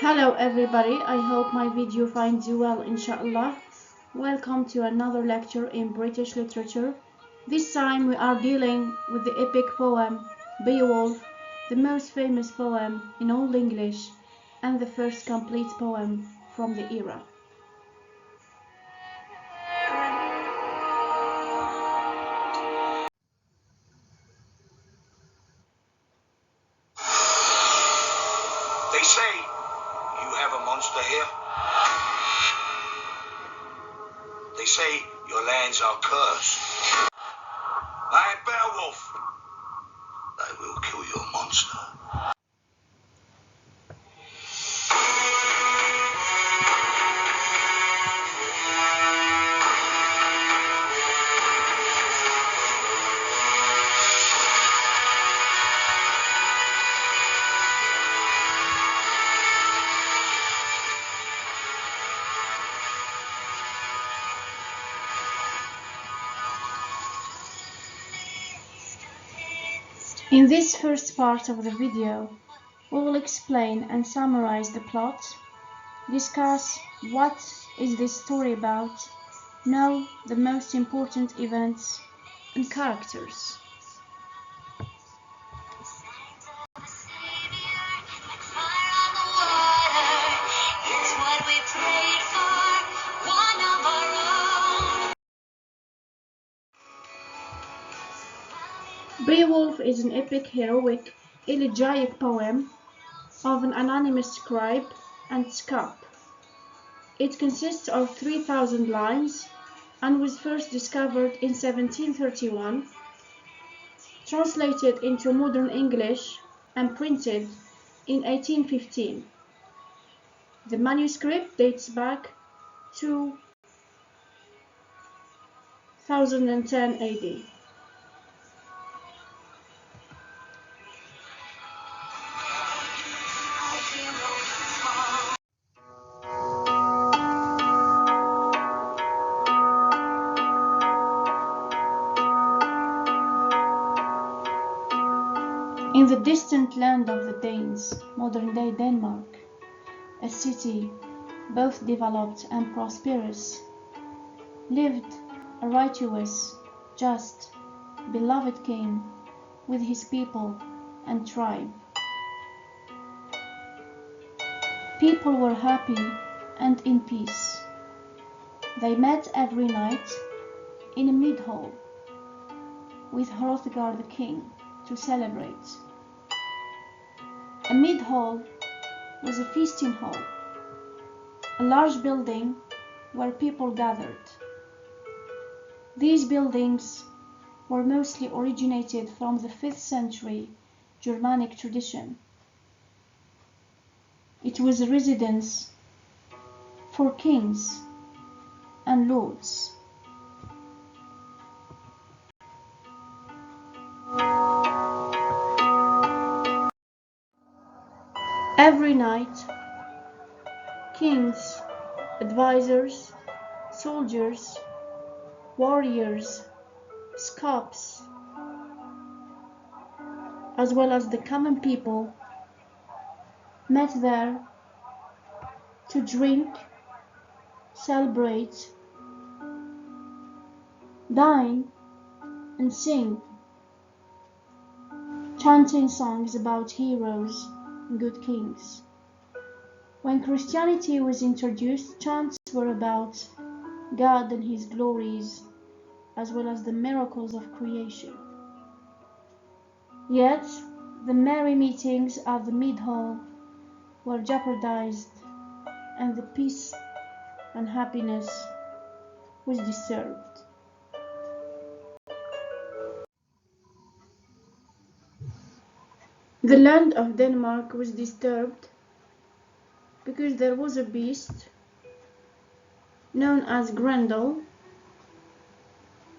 Hello everybody, I hope my video finds you well inshallah. Welcome to another lecture in British literature. This time we are dealing with the epic poem Beowulf, the most famous poem in Old English and the first complete poem from the era. They say you have a monster here. They say your lands are cursed. I am Beowulf. I will kill your monster. In this first part of the video, we will explain and summarize the plot, discuss what is this story about, know the most important events and characters. Beowulf is an epic, heroic, elegiac poem of an anonymous scribe and scop. It consists of 3,000 lines and was first discovered in 1731, translated into modern English and printed in 1815. The manuscript dates back to 1010 AD. In the distant land of the Danes, modern-day Denmark, a city both developed and prosperous, lived a righteous, just, beloved king with his people and tribe. People were happy and in peace. They met every night in a mead-hall with Hrothgar the king to celebrate. A mead-hall was a feasting hall, a large building where people gathered. These buildings were mostly originated from the 5th century Germanic tradition. It was a residence for kings and lords. Every night, kings, advisors, soldiers, warriors, scops, as well as the common people, met there to drink, celebrate, dine, and sing, chanting songs about heroes and good kings. When Christianity was introduced, chants were about God and His glories, as well as the miracles of creation. Yet, the merry meetings at the mead-hall were jeopardized, and the peace and happiness was disturbed. The land of Denmark was disturbed because there was a beast known as Grendel.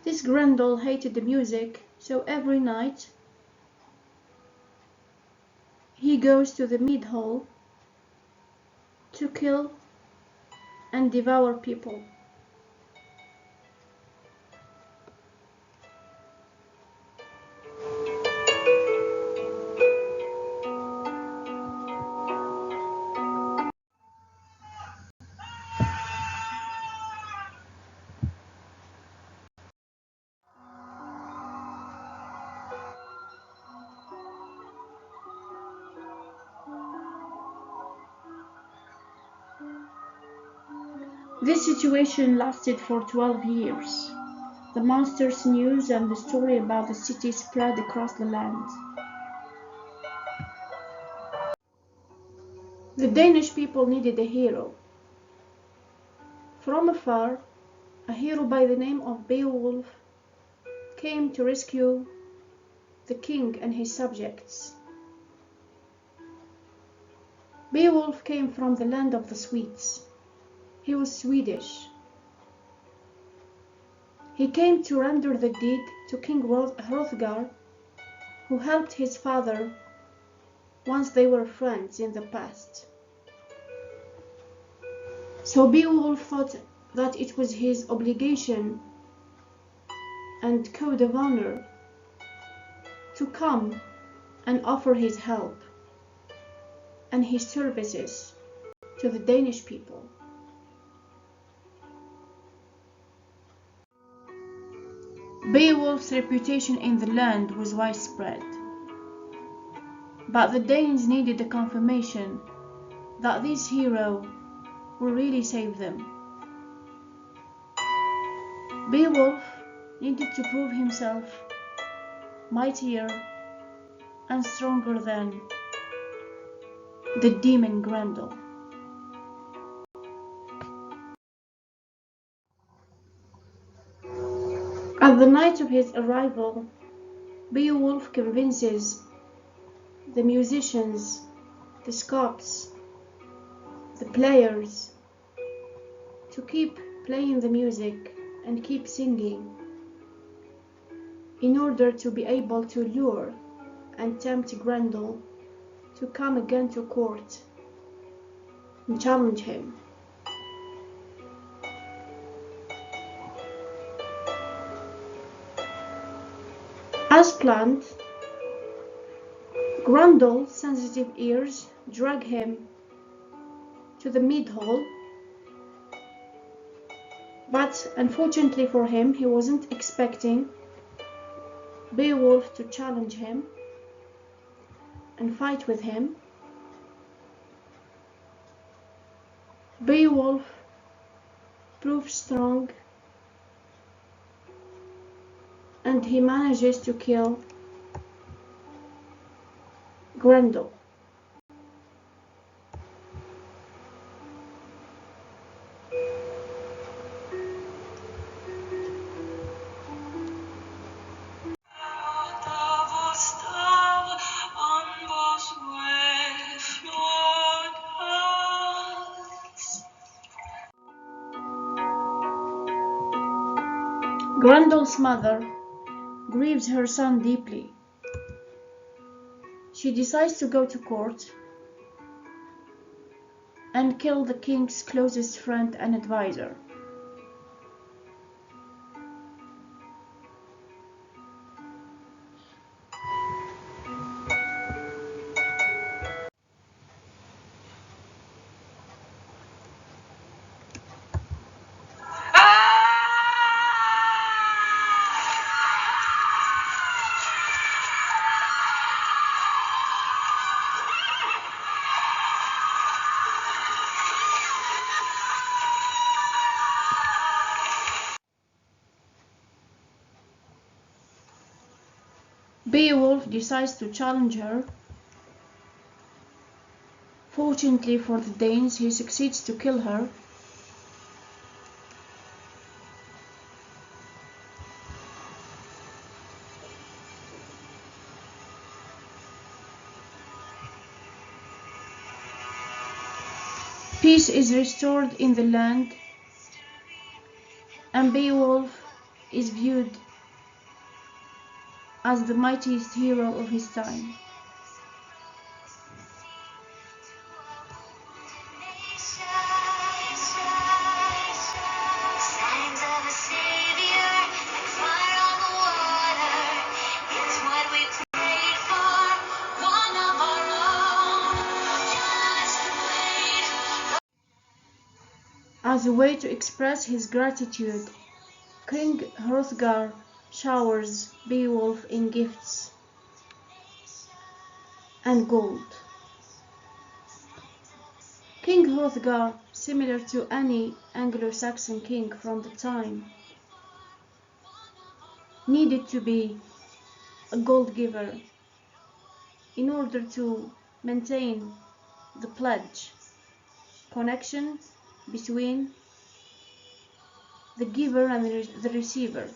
This Grendel hated the music, so every night he goes to the mead-hall to kill and devour people. This situation lasted for 12 years. The monster's news and the story about the city spread across the land. The Danish people needed a hero. From afar, a hero by the name of Beowulf came to rescue the king and his subjects. Beowulf came from the land of the Swedes. He was Swedish. He came to render the deed to King Hrothgar, who helped his father once they were friends in the past. So Beowulf thought that it was his obligation and code of honor to come and offer his help and his services to the Danish people. Beowulf's reputation in the land was widespread, but the Danes needed a confirmation that this hero will really save them. Beowulf needed to prove himself mightier and stronger than the demon Grendel. At the night of his arrival, Beowulf convinces the musicians, the Scots, the players to keep playing the music and keep singing in order to be able to lure and tempt Grendel to come again to court and challenge him. As planned, Grendel's sensitive ears drag him to the mead hall, but unfortunately for him, he wasn't expecting Beowulf to challenge him and fight with him. Beowulf proves strong and he manages to kill Grendel. Grendel's mother grieves her son deeply. She decides to go to court and kill the king's closest friend and advisor. Beowulf decides to challenge her. Fortunately for the Danes, he succeeds to kill her. Peace is restored in the land, and Beowulf is viewed as the mightiest hero of his time. As a way to express his gratitude, King Hrothgar showers Beowulf in gifts and gold. King Hrothgar, similar to any Anglo-Saxon king from the time, needed to be a gold giver in order to maintain the pledge connection between the giver and the receiver.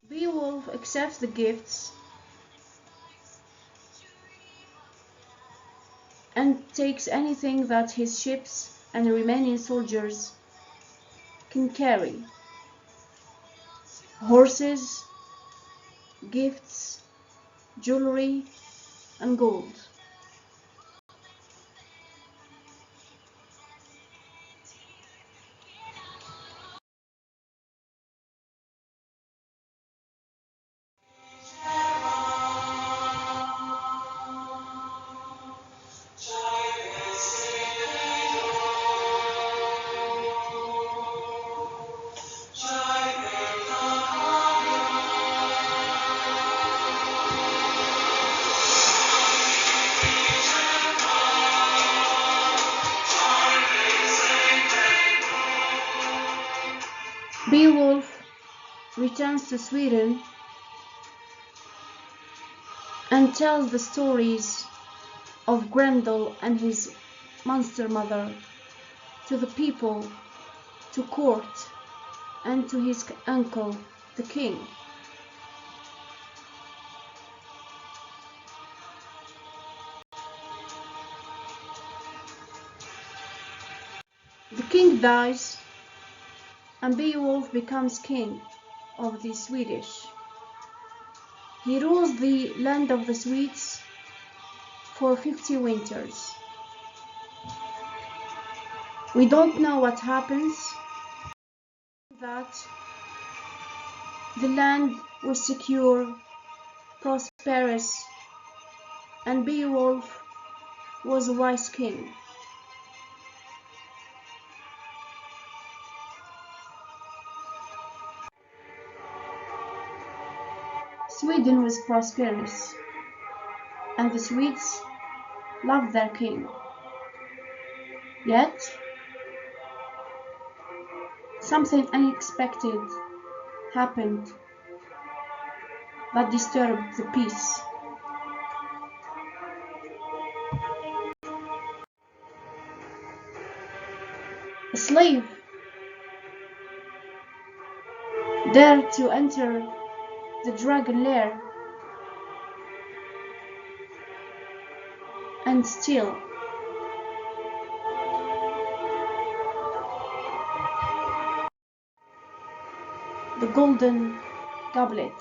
Beowulf accepts the gifts and takes anything that his ships and the remaining soldiers can carry: horses, gifts, jewelry, and gold. Beowulf returns to Sweden and tells the stories of Grendel and his monster mother to the people, to court, and to his uncle, the king. The king dies, and Beowulf becomes king of the Swedish. He rules the land of the Swedes for 50 winters. We don't know what happens, that the land was secure, prosperous, and Beowulf was a wise king. Sweden was prosperous, and the Swedes loved their king. Yet, something unexpected happened that disturbed the peace. A slave dared to enter the dragon lair and steal the golden goblet.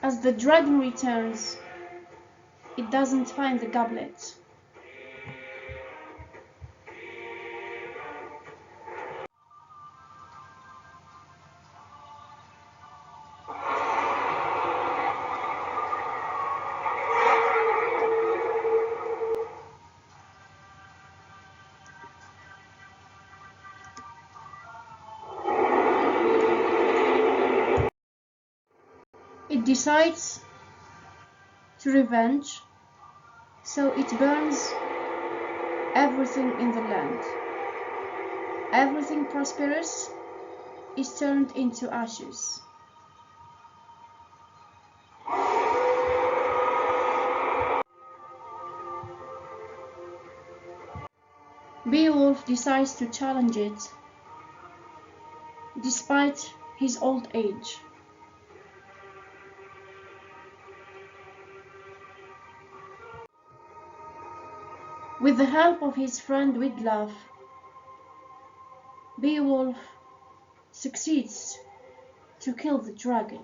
As the dragon returns, it doesn't find the goblet. It decides to revenge, so it burns everything in the land. Everything prosperous is turned into ashes. Beowulf decides to challenge it, despite his old age. With the help of his friend Wiglaf, Beowulf succeeds to kill the dragon.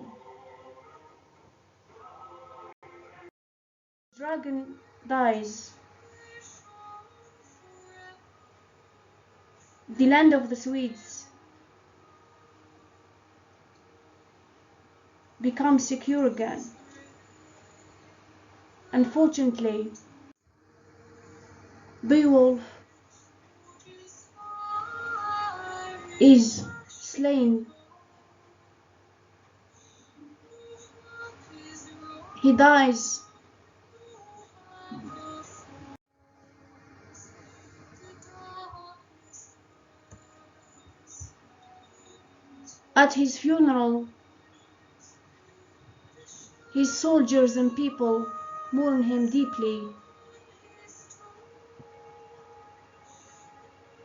The dragon dies, the land of the Swedes becomes secure again. Unfortunately, Beowulf is slain. He dies at his funeral. His soldiers and people mourn him deeply,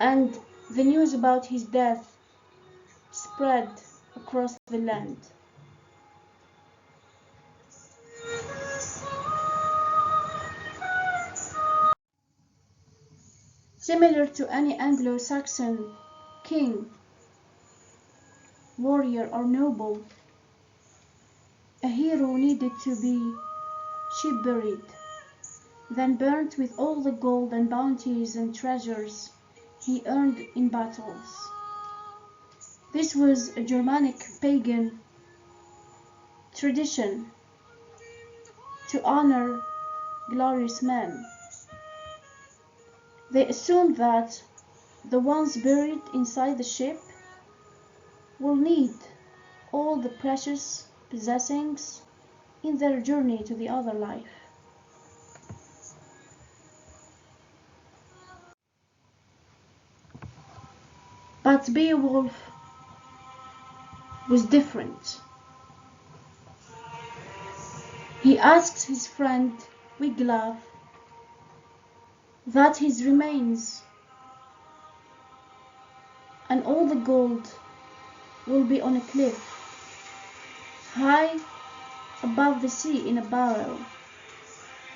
and the news about his death spread across the land. Similar to any Anglo-Saxon king, warrior or noble, a hero needed to be ship-buried, then burnt with all the gold and bounties and treasures he earned in battles. This was a Germanic pagan tradition to honor glorious men. They assumed that the ones buried inside the ship will need all the precious possessings in their journey to the other life. But Beowulf was different. He asked his friend Wiglaf that his remains and all the gold will be on a cliff high above the sea in a barrel,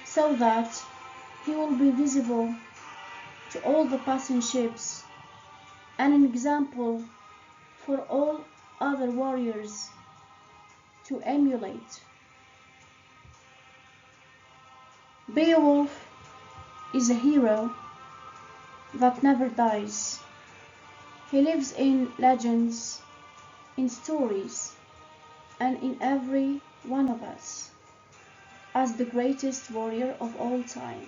so that he will be visible to all the passing ships and an example for all other warriors to emulate. Beowulf is a hero that never dies. He lives in legends, in stories, and in every one of us as the greatest warrior of all time.